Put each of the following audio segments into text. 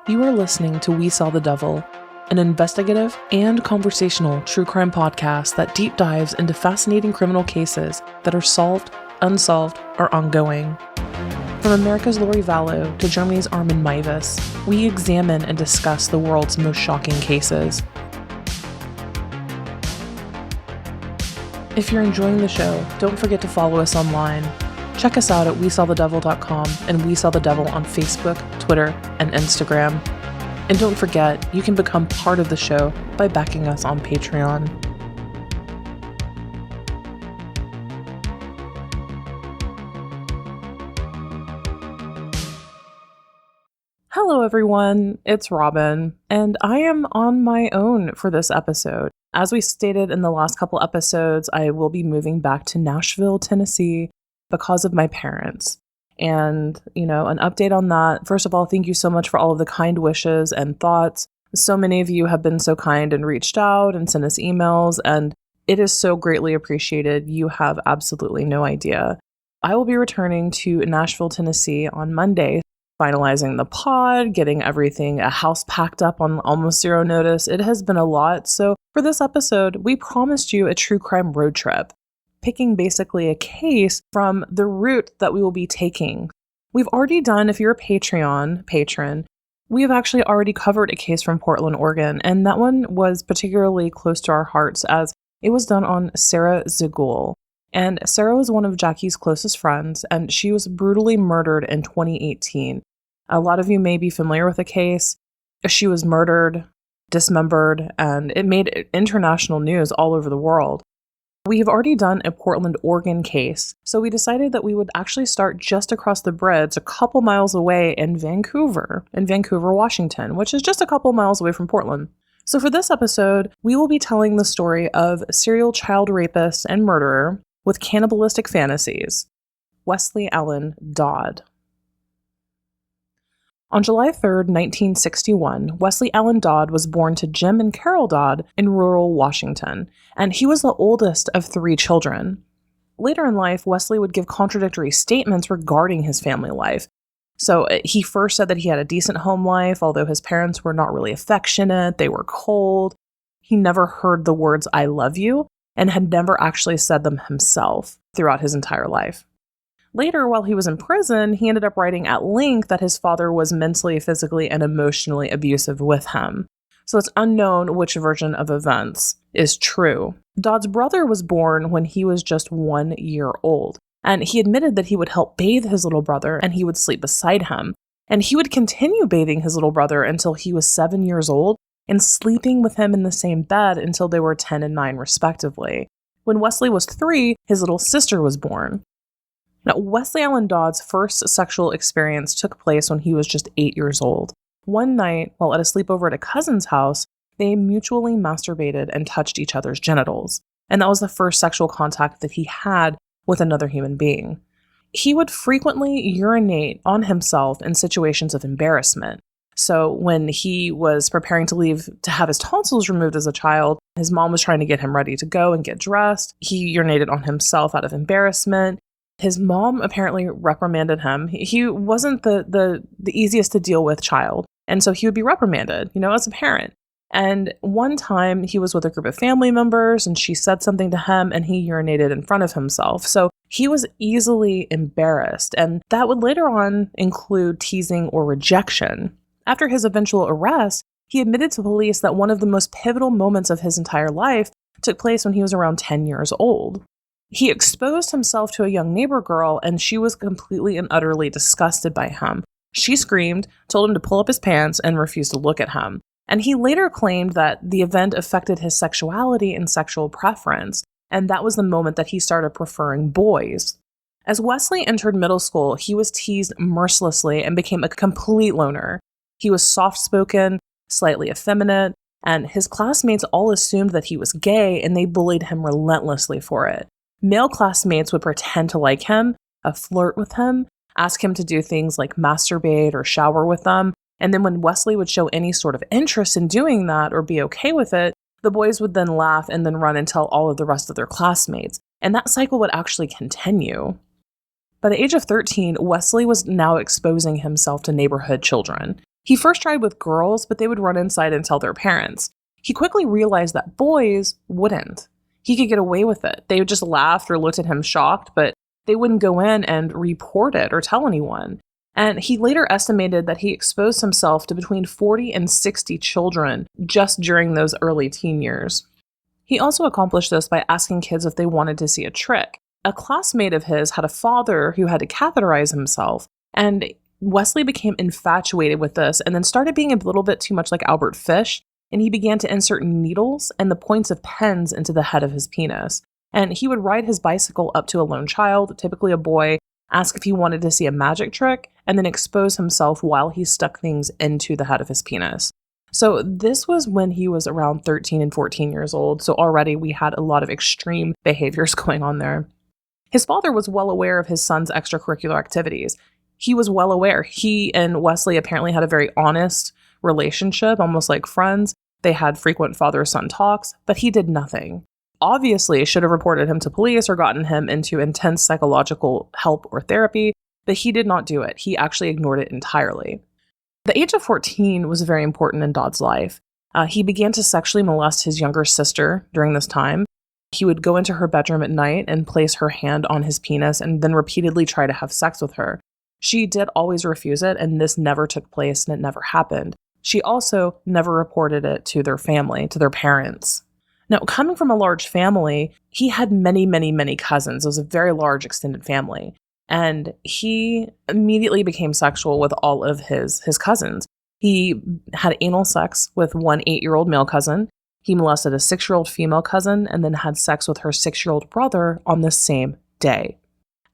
You are listening to We Saw the Devil, an investigative and conversational true crime podcast that deep dives into fascinating criminal cases that are solved, unsolved, or ongoing. From America's Lori Vallow to Germany's Armin Meiwes, we examine and discuss the world's most shocking cases. If you're enjoying the show, don't forget to follow us online. Check us out at WeSawTheDevil.com and We Saw the Devil on Facebook, Twitter, and Instagram. And don't forget, you can become part of the show by backing us on Patreon. Hello everyone, it's Robin, and I am on my own for this episode. As we stated in the last couple episodes, I will be moving back to Nashville, Tennessee, because of my parents. And, an update on that. First of all, thank you so much for all of the kind wishes and thoughts. So many of you have been so kind and reached out and sent us emails, and it is so greatly appreciated. You have absolutely no idea. I will be returning to Nashville, Tennessee on Monday, finalizing the pod, getting everything, a house packed up on almost zero notice. It has been a lot. So for this episode, we promised you a true crime road trip, picking basically a case from the route that we will be taking. We've already done, if you're a Patreon patron, we have actually already covered a case from Portland, Oregon, and that one was particularly close to our hearts as it was done on Sarah Zagul. And Sarah was one of Jaci's closest friends, and she was brutally murdered in 2018. A lot of you may be familiar with the case. She was murdered, dismembered, and it made international news all over the world. We have already done a Portland, Oregon case, so we decided that we would actually start just across the bridge, a couple miles away in Vancouver, Washington, which is just a couple miles away from Portland. So for this episode, we will be telling the story of serial child rapist and murderer with cannibalistic fantasies, Westley Allan Dodd. On July 3rd, 1961, Westley Allan Dodd was born to Jim and Carol Dodd in rural Washington, and he was the oldest of 3 children. Later in life, Westley would give contradictory statements regarding his family life. So he first said that he had a decent home life, although his parents were not really affectionate, they were cold. He never heard the words, "I love you," and had never actually said them himself throughout his entire life. Later, while he was in prison, he ended up writing at length that his father was mentally, physically, and emotionally abusive with him. So it's unknown which version of events is true. Dodd's brother was born when he was just 1 year old, and he admitted that he would help bathe his little brother and he would sleep beside him. And he would continue bathing his little brother until he was 7 years old and sleeping with him in the same bed until they were 10 and 9 respectively. When Westley was 3, his little sister was born. Now, Westley Allan Dodd's first sexual experience took place when he was just 8 years old. One night, while at a sleepover at a cousin's house, they mutually masturbated and touched each other's genitals. And that was the first sexual contact that he had with another human being. He would frequently urinate on himself in situations of embarrassment. So when he was preparing to leave to have his tonsils removed as a child, his mom was trying to get him ready to go and get dressed. He urinated on himself out of embarrassment. His mom apparently reprimanded him. He wasn't the easiest to deal with child. And so he would be reprimanded, as a parent. And one time he was with a group of family members and she said something to him and he urinated in front of himself. So he was easily embarrassed. And that would later on include teasing or rejection. After his eventual arrest, he admitted to police that one of the most pivotal moments of his entire life took place when he was around 10 years old. He exposed himself to a young neighbor girl, and she was completely and utterly disgusted by him. She screamed, told him to pull up his pants, and refused to look at him. And he later claimed that the event affected his sexuality and sexual preference, and that was the moment that he started preferring boys. As Westley entered middle school, he was teased mercilessly and became a complete loner. He was soft-spoken, slightly effeminate, and his classmates all assumed that he was gay, and they bullied him relentlessly for it. Male classmates would pretend to like him, flirt with him, ask him to do things like masturbate or shower with them, and then when Westley would show any sort of interest in doing that or be okay with it, the boys would then laugh and then run and tell all of the rest of their classmates, and that cycle would actually continue. By the age of 13, Westley was now exposing himself to neighborhood children. He first tried with girls, but they would run inside and tell their parents. He quickly realized that boys wouldn't. He could get away with it. They would just laugh or looked at him shocked, but they wouldn't go in and report it or tell anyone. And he later estimated that he exposed himself to between 40 and 60 children just during those early teen years. He also accomplished this by asking kids if they wanted to see a trick. A classmate of his had a father who had to catheterize himself, and Westley became infatuated with this and then started being a little bit too much like Albert Fish, and he began to insert needles and the points of pens into the head of his penis. And he would ride his bicycle up to a lone child, typically a boy, ask if he wanted to see a magic trick, and then expose himself while he stuck things into the head of his penis. So this was when he was around 13 and 14 years old, so already we had a lot of extreme behaviors going on there. His father was well aware of his son's extracurricular activities. He was well aware. He and Westley apparently had a very honest relationship, almost like friends. They had frequent father-son talks, but he did nothing. Obviously, should have reported him to police or gotten him into intense psychological help or therapy, but he did not do it. He actually ignored it entirely. The age of 14 was very important in Dodd's life. He began to sexually molest his younger sister during this time. He would go into her bedroom at night and place her hand on his penis and then repeatedly try to have sex with her. She did always refuse it, and this never took place and it never happened. She also never reported it to their family, to their parents. Now, coming from a large family, he had many, many, many cousins. It was a very large extended family. And he immediately became sexual with all of his cousins. He had anal sex with one 8-year-old male cousin. He molested a 6-year-old female cousin and then had sex with her 6-year-old brother on the same day.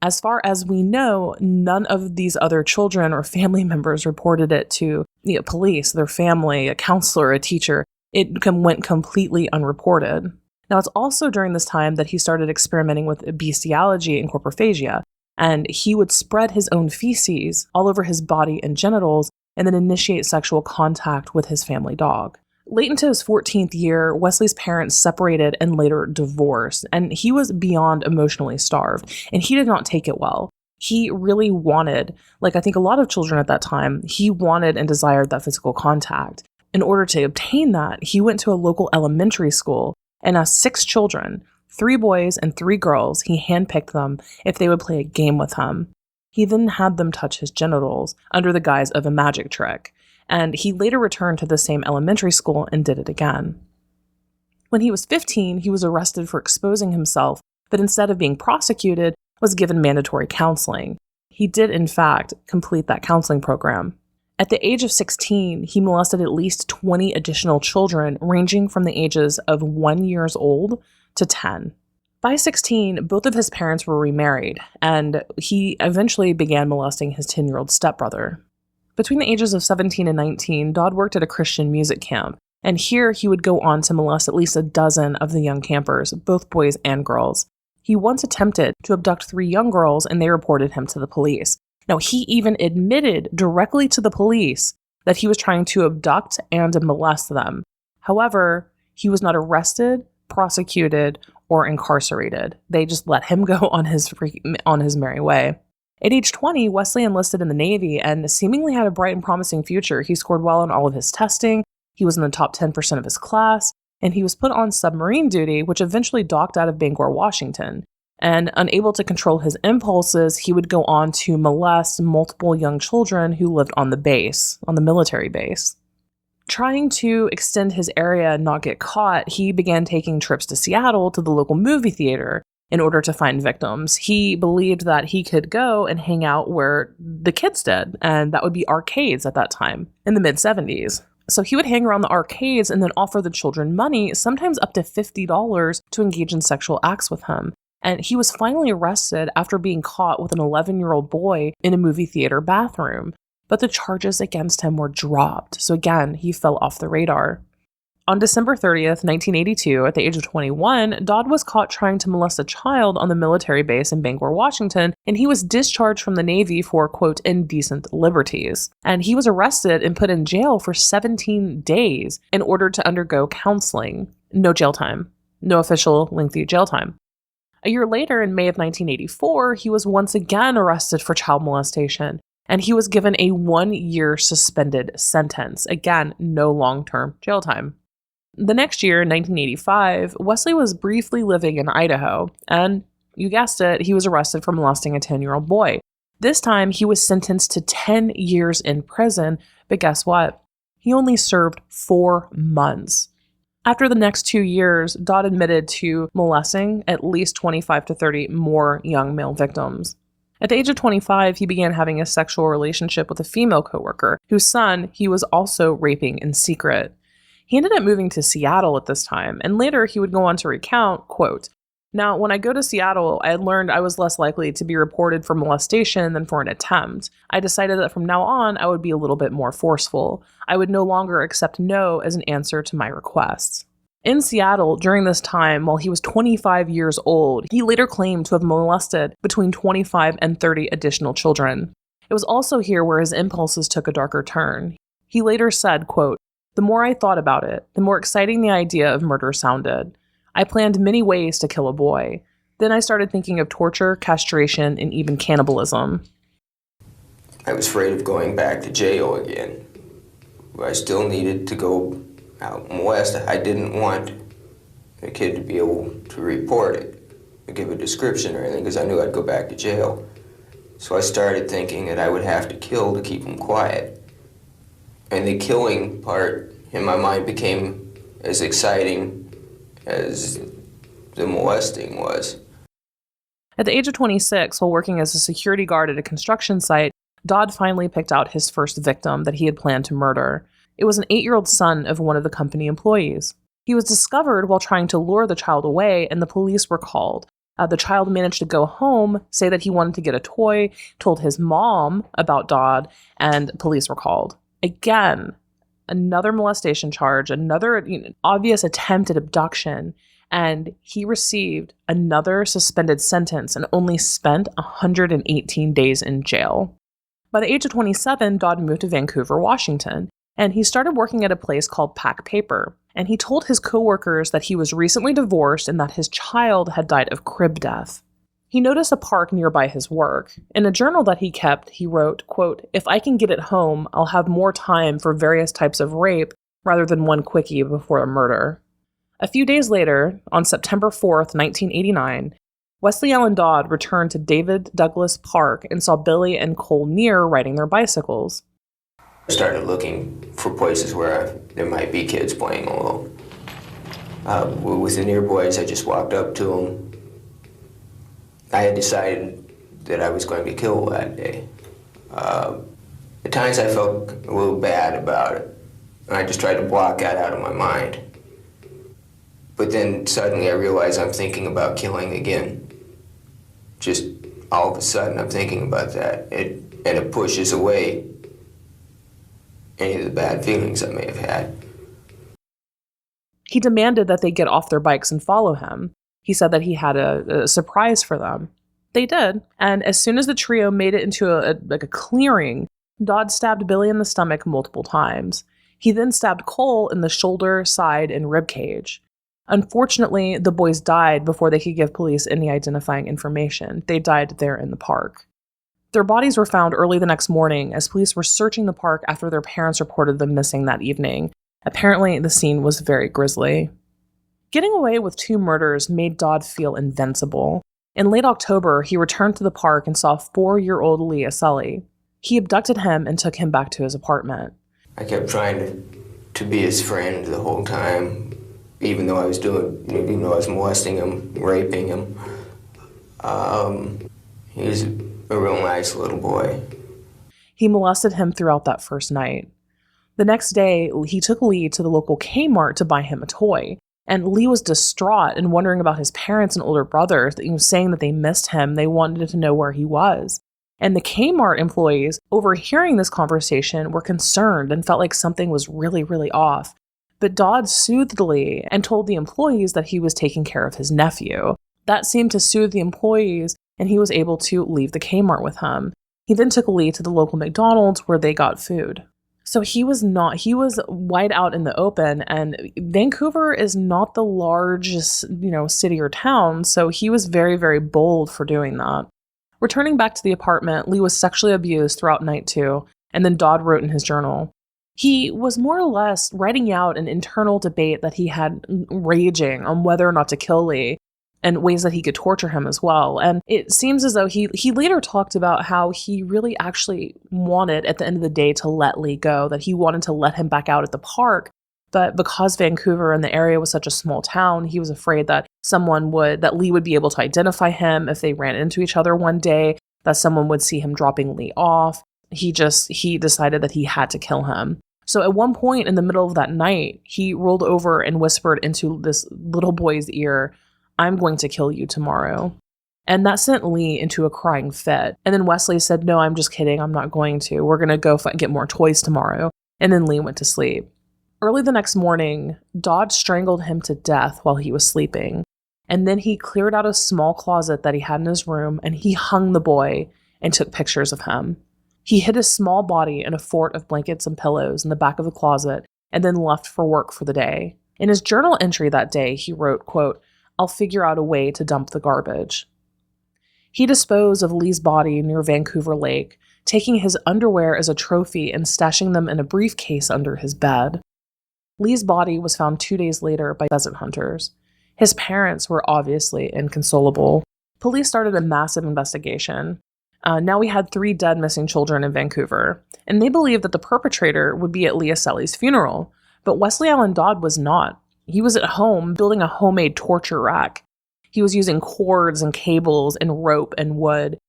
As far as we know, none of these other children or family members reported it to police, their family, a counselor, a teacher. It went completely unreported. Now, it's also during this time that he started experimenting with bestiality and corporophagia, and he would spread his own feces all over his body and genitals and then initiate sexual contact with his family dog. Late into his 14th year, Westley's parents separated and later divorced, and he was beyond emotionally starved, and he did not take it well. He really wanted, like I think a lot of children at that time, he wanted and desired that physical contact. In order to obtain that, he went to a local elementary school and asked 6 children, 3 boys and 3 girls, he handpicked them if they would play a game with him. He then had them touch his genitals under the guise of a magic trick, and he later returned to the same elementary school and did it again. When he was 15, he was arrested for exposing himself, but instead of being prosecuted, was given mandatory counseling. He did, in fact, complete that counseling program. At the age of 16, he molested at least 20 additional children, ranging from the ages of 1 year old to 10. By 16, both of his parents were remarried, and he eventually began molesting his 10-year-old stepbrother. Between the ages of 17 and 19, Dodd worked at a Christian music camp, and here he would go on to molest at least a dozen of the young campers, both boys and girls. He once attempted to abduct 3 young girls, and they reported him to the police. Now, he even admitted directly to the police that he was trying to abduct and molest them. However, he was not arrested, prosecuted, or incarcerated. They just let him go on his merry way. At age 20, Westley enlisted in the Navy and seemingly had a bright and promising future. He scored well on all of his testing, he was in the top 10% of his class, and he was put on submarine duty, which eventually docked out of Bangor, Washington. And unable to control his impulses, he would go on to molest multiple young children who lived on the base, on the military base. Trying to extend his area and not get caught, he began taking trips to Seattle to the local movie theater in order to find victims. He believed that he could go and hang out where the kids did, and that would be arcades at that time, in the mid-70s. So he would hang around the arcades and then offer the children money, sometimes up to $50, to engage in sexual acts with him. And he was finally arrested after being caught with an 11-year-old boy in a movie theater bathroom. But the charges against him were dropped. So again, he fell off the radar. On December 30th, 1982, at the age of 21, Dodd was caught trying to molest a child on the military base in Bangor, Washington, and he was discharged from the Navy for, quote, indecent liberties. And he was arrested and put in jail for 17 days in order to undergo counseling. No jail time. No official lengthy jail time. A year later, in May of 1984, he was once again arrested for child molestation. and he was given a 1-year suspended sentence. Again, no long-term jail time. The next year, in 1985, Westley was briefly living in Idaho, and you guessed it, he was arrested for molesting a 10-year-old boy. This time, he was sentenced to 10 years in prison, but guess what? He only served 4 months. After the next 2 years, Dodd admitted to molesting at least 25 to 30 more young male victims. At the age of 25, he began having a sexual relationship with a female coworker, whose son he was also raping in secret. He ended up moving to Seattle at this time, and later he would go on to recount, quote, "Now, when I go to Seattle, I had learned I was less likely to be reported for molestation than for an attempt. I decided that from now on, I would be a little bit more forceful. I would no longer accept no as an answer to my requests." In Seattle, during this time, while he was 25 years old, he later claimed to have molested between 25 and 30 additional children. It was also here where his impulses took a darker turn. He later said, quote, "The more I thought about it, the more exciting the idea of murder sounded. I planned many ways to kill a boy. Then I started thinking of torture, castration, and even cannibalism." I was afraid of going back to jail again. I still needed to go out and west. I didn't want the kid to be able to report it, or give a description or anything, because I knew I'd go back to jail. So I started thinking that I would have to kill to keep him quiet. And the killing part in my mind became as exciting as the molesting was. At the age of 26, while working as a security guard at a construction site, Dodd finally picked out his first victim that he had planned to murder. It was an 8-year-old son of one of the company employees. He was discovered while trying to lure the child away, and the police were called. The child managed to go home, say that he wanted to get a toy, told his mom about Dodd, and police were called. Again, another molestation charge, another obvious attempt at abduction, and he received another suspended sentence and only spent 118 days in jail. By the age of 27, Dodd moved to Vancouver, Washington, and he started working at a place called Pack Paper. And he told his coworkers that he was recently divorced and that his child had died of crib death. He noticed a park nearby his work. In a journal that he kept, he wrote, quote, "If I can get it home, I'll have more time for various types of rape rather than one quickie before a murder." A few days later, on September 4th, 1989, Westley Allan Dodd returned to David Douglas Park and saw Billy and Cole Neer riding their bicycles. I started looking for places where there might be kids playing alone. With the Neer boys, I just walked up to them. I had decided that I was going to kill that day. At times I felt a little bad about it, and I just tried to block that out of my mind. But then suddenly I realized I'm thinking about killing again. Just all of a sudden I'm thinking about that, and it pushes away any of the bad feelings I may have had. He demanded that they get off their bikes and follow him. He said that he had a surprise for them. They did, and as soon as the trio made it into a clearing, Dodd stabbed Billy in the stomach multiple times. He then stabbed Cole in the shoulder, side, and rib cage. Unfortunately, the boys died before they could give police any identifying information. They died there in the park. Their bodies were found early the next morning as police were searching the park after their parents reported them missing that evening. Apparently, the scene was very grisly. Getting away with 2 murders made Dodd feel invincible. In late October, he returned to the park and saw 4-year-old Leah Sully. He abducted him and took him back to his apartment. I kept trying to be his friend the whole time, even though I was molesting him, raping him. He was a real nice little boy. He molested him throughout that first night. The next day, he took Lee to the local Kmart to buy him a toy. And Lee was distraught and wondering about his parents and older brother, saying that they missed him. They wanted to know where he was. And the Kmart employees, overhearing this conversation, were concerned and felt like something was really, really off. But Dodd soothed Lee and told the employees that he was taking care of his nephew. That seemed to soothe the employees, and he was able to leave the Kmart with him. He then took Lee to the local McDonald's where they got food. So he was wide out in the open, and Vancouver is not the largest, city or town, so he was very, very bold for doing that. Returning back to the apartment, Lee was sexually abused throughout night 2, and then Dodd wrote in his journal. He was more or less writing out an internal debate that he had raging on whether or not to kill Lee, and ways that he could torture him as well. And it seems as though he later talked about how he really actually wanted, at the end of the day, to let Lee go, that he wanted to let him back out at the park. But because Vancouver and the area was such a small town, he was afraid that that Lee would be able to identify him if they ran into each other one day, that someone would see him dropping Lee off. He decided that he had to kill him. So at one point in the middle of that night, he rolled over and whispered into this little boy's ear, "I'm going to kill you tomorrow." And that sent Lee into a crying fit. And then Westley said, "No, I'm just kidding. I'm not going to. We're going to go get more toys tomorrow." And then Lee went to sleep. Early the next morning, Dodd strangled him to death while he was sleeping. And then he cleared out a small closet that he had in his room, and he hung the boy and took pictures of him. He hid his small body in a fort of blankets and pillows in the back of the closet, and then left for work for the day. In his journal entry that day, he wrote, quote, "I'll figure out a way to dump the garbage." He disposed of Lee's body near Vancouver Lake, taking his underwear as a trophy and stashing them in a briefcase under his bed. Lee's body was found 2 days later by pheasant hunters. His parents were obviously inconsolable. Police started a massive investigation. Now we had 3 dead missing children in Vancouver, and they believed that the perpetrator would be at Leah Selly's funeral, but Westley Allan Dodd was not. He was at home building a homemade torture rack. He was using cords and cables and rope and wood.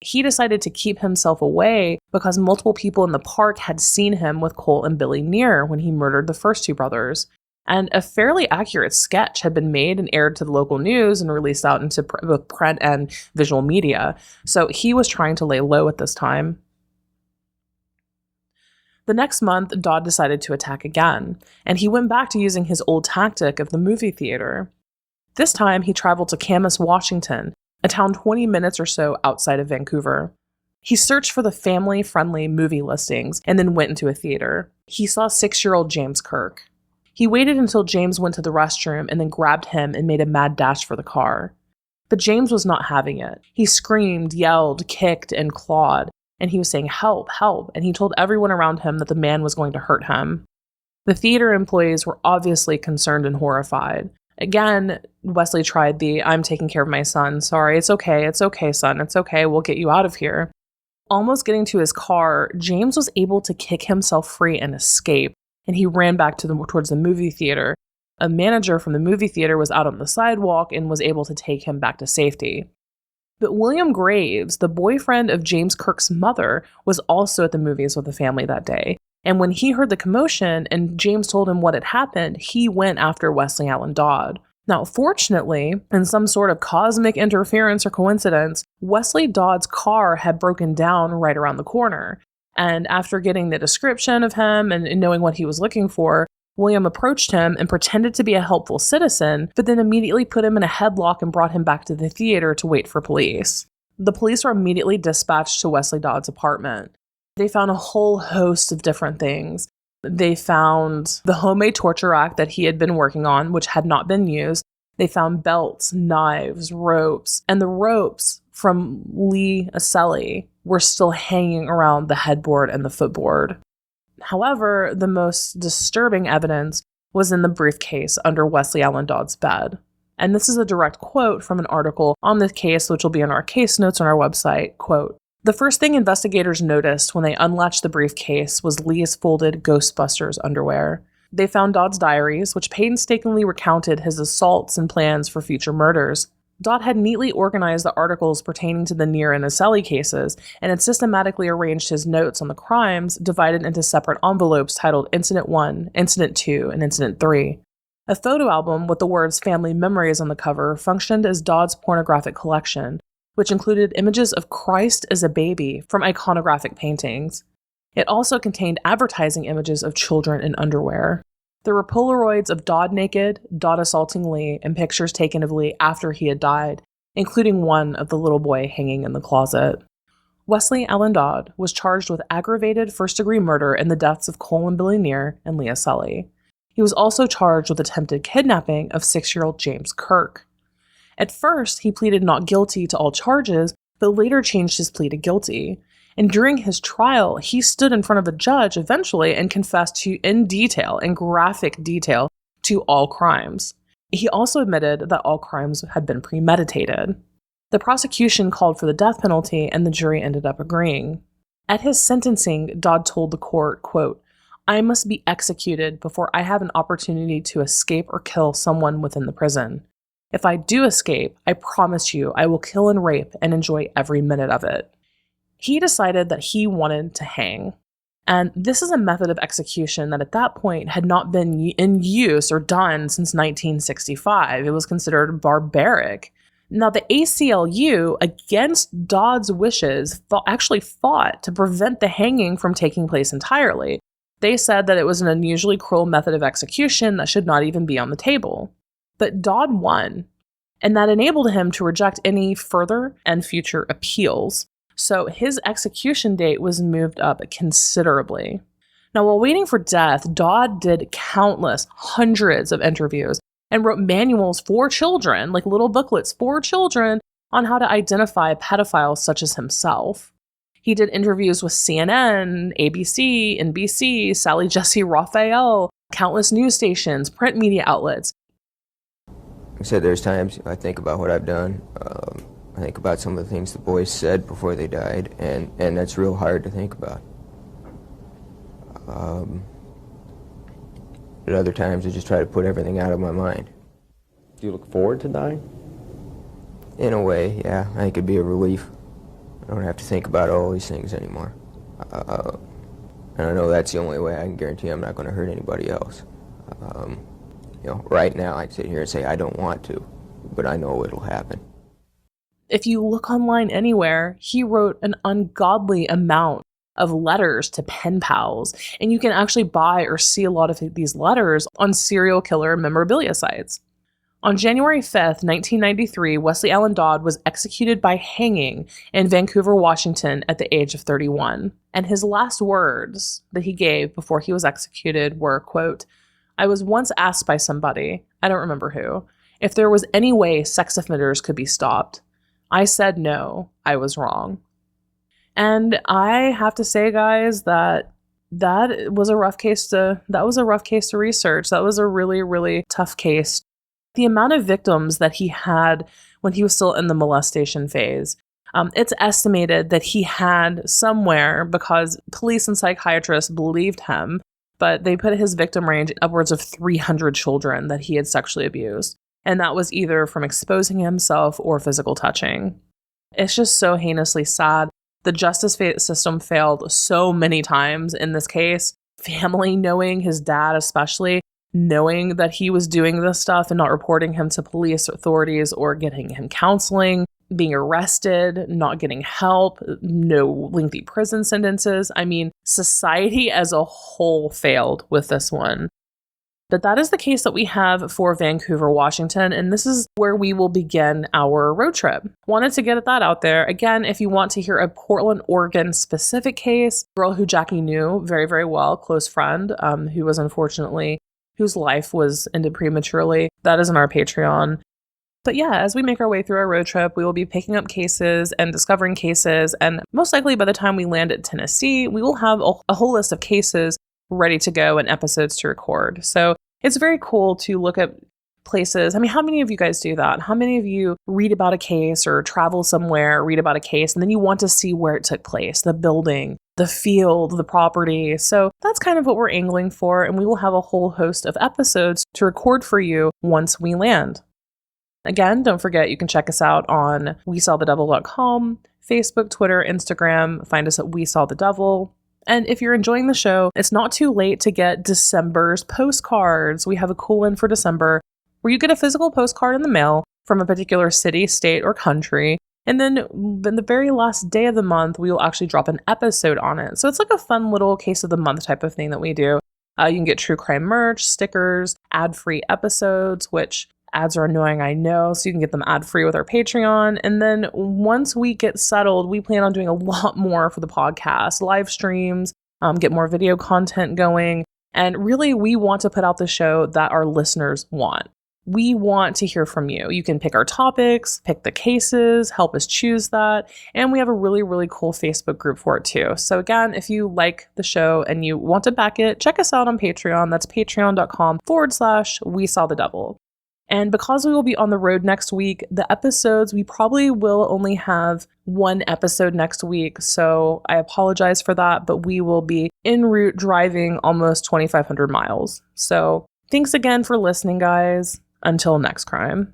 He decided to keep himself away because multiple people in the park had seen him with Cole and Billy Neer when he murdered the first 2 brothers. And a fairly accurate sketch had been made and aired to the local news and released out into both print and visual media. So he was trying to lay low at this time. The next month, Dodd decided to attack again, and he went back to using his old tactic of the movie theater. This time, he traveled to Camas, Washington, a town 20 minutes or so outside of Vancouver. He searched for the family-friendly movie listings and then went into a theater. He saw 6-year-old James Kirk. He waited until James went to the restroom and then grabbed him and made a mad dash for the car. But James was not having it. He screamed, yelled, kicked, and clawed, and he was saying, "Help, help," and he told everyone around him that the man was going to hurt him. The theater employees were obviously concerned and horrified. Again, Westley tried the, "I'm taking care of my son. Sorry, it's okay, son, it's okay, we'll get you out of here." Almost getting to his car, James was able to kick himself free and escape, and he ran back towards the movie theater. A manager from the movie theater was out on the sidewalk and was able to take him back to safety. But William Graves, the boyfriend of James Kirk's mother, was also at the movies with the family that day. And when he heard the commotion and James told him what had happened, he went after Westley Allan Dodd. Now, fortunately, in some sort of cosmic interference or coincidence, Westley Dodd's car had broken down right around the corner. And after getting the description of him and knowing what he was looking for, William approached him and pretended to be a helpful citizen, but then immediately put him in a headlock and brought him back to the theater to wait for police. The police were immediately dispatched to Westley Dodd's apartment. They found a whole host of different things. They found the homemade torture rack that he had been working on, which had not been used. They found belts, knives, ropes, and the ropes from Lee Selly were still hanging around the headboard and the footboard. However, the most disturbing evidence was in the briefcase under Westley Allan Dodd's bed. And this is a direct quote from an article on the case, which will be in our case notes on our website. Quote, "The first thing investigators noticed when they unlatched the briefcase was Lee's folded Ghostbusters underwear. They found Dodd's diaries, which painstakingly recounted his assaults and plans for future murders. Dodd had neatly organized the articles pertaining to the Neer and Selly cases and had systematically arranged his notes on the crimes divided into separate envelopes titled Incident 1, Incident 2, and Incident 3. A photo album with the words Family Memories on the cover functioned as Dodd's pornographic collection, which included images of Christ as a baby from iconographic paintings. It also contained advertising images of children in underwear. There were Polaroids of Dodd naked, Dodd assaulting Lee, and pictures taken of Lee after he had died, including one of the little boy hanging in the closet. Westley Allan Dodd was charged with aggravated first-degree murder in the deaths of Cole and Billy Neer and Leah Selly. He was also charged with attempted kidnapping of 6-year-old James Kirk. At first, he pleaded not guilty to all charges, but later changed his plea to guilty. And during his trial, he stood in front of a judge eventually and confessed in graphic detail, to all crimes. He also admitted that all crimes had been premeditated. The prosecution called for the death penalty, and the jury ended up agreeing. At his sentencing, Dodd told the court, quote, "I must be executed before I have an opportunity to escape or kill someone within the prison. If I do escape, I promise you I will kill and rape and enjoy every minute of it." He decided that he wanted to hang. And this is a method of execution that at that point had not been in use or done since 1965. It was considered barbaric. Now, the ACLU, against Dodd's wishes, actually fought to prevent the hanging from taking place entirely. They said that it was an unusually cruel method of execution that should not even be on the table. But Dodd won, and that enabled him to reject any further and future appeals. So his execution date was moved up considerably. Now, while waiting for death, Dodd did hundreds of interviews and wrote manuals for children, like little booklets for children, on how to identify pedophiles such as himself. He did interviews with CNN, ABC, NBC, Sally Jesse Raphael, countless news stations, print media outlets. Like I said, there's times I think about what I've done. I think about some of the things the boys said before they died, and that's real hard to think about. At other times, I just try to put everything out of my mind. Do you look forward to dying? In a way, yeah. I think it'd be a relief. I don't have to think about all these things anymore. And I know that's the only way I can guarantee I'm not going to hurt anybody else. Right now I can sit here and say I don't want to, but I know it'll happen. If you look online anywhere, he wrote an ungodly amount of letters to pen pals, and you can actually buy or see a lot of these letters on serial killer memorabilia sites. On January 5th, 1993, Westley Allan Dodd was executed by hanging in Vancouver, Washington at the age of 31. And his last words that he gave before he was executed were, quote, "I was once asked by somebody, I don't remember who, if there was any way sex offenders could be stopped. I said no, I was wrong." And I have to say, guys, that was a rough case to research. That was a really, really tough case. The amount of victims that he had when he was still in the molestation phase, it's estimated that he had somewhere, because police and psychiatrists believed him, but they put his victim range upwards of 300 children that he had sexually abused. And that was either from exposing himself or physical touching. It's just so heinously sad. The justice system failed so many times in this case. Family knowing, his dad especially, knowing that he was doing this stuff and not reporting him to police authorities or getting him counseling, being arrested, not getting help, no lengthy prison sentences. I mean, society as a whole failed with this one. But that is the case that we have for Vancouver, Washington, and this is where we will begin our road trip. Wanted to get that out there. Again, if you want to hear a Portland, Oregon specific case, a girl who Jaci knew very, very well, close friend, whose life was ended prematurely, that is on our Patreon. But yeah, as we make our way through our road trip, we will be picking up cases and discovering cases, and most likely by the time we land at Tennessee, we will have a whole list of cases ready to go and episodes to record. So it's very cool to look at places. I mean, how many of you guys do that? How many of you read about a case or travel somewhere, read about a case, and then you want to see where it took place, the building, the field, the property? So that's kind of what we're angling for, and we will have a whole host of episodes to record for you once we land. Again, don't forget you can check us out on WeSawTheDevil.com, Facebook, Twitter, Instagram. Find us at We Saw the Devil. And if you're enjoying the show, it's not too late to get December's postcards. We have a cool one for December where you get a physical postcard in the mail from a particular city, state, or country. And then in the very last day of the month, we will actually drop an episode on it. So it's like a fun little case of the month type of thing that we do. You can get true crime merch, stickers, ad-free episodes, which ads are annoying, I know, so you can get them ad-free with our Patreon. And then once we get settled, we plan on doing a lot more for the podcast, live streams, get more video content going. And really, we want to put out the show that our listeners want. we want to hear from you. You can pick our topics, pick the cases, help us choose that. And we have a really, really cool Facebook group for it too. So again, if you like the show and you want to back it, check us out on Patreon. That's patreon.com/We Saw the Devil. And because we will be on the road next week, the episodes, we probably will only have one episode next week. So I apologize for that, but we will be en route driving almost 2,500 miles. So thanks again for listening, guys. Until next crime.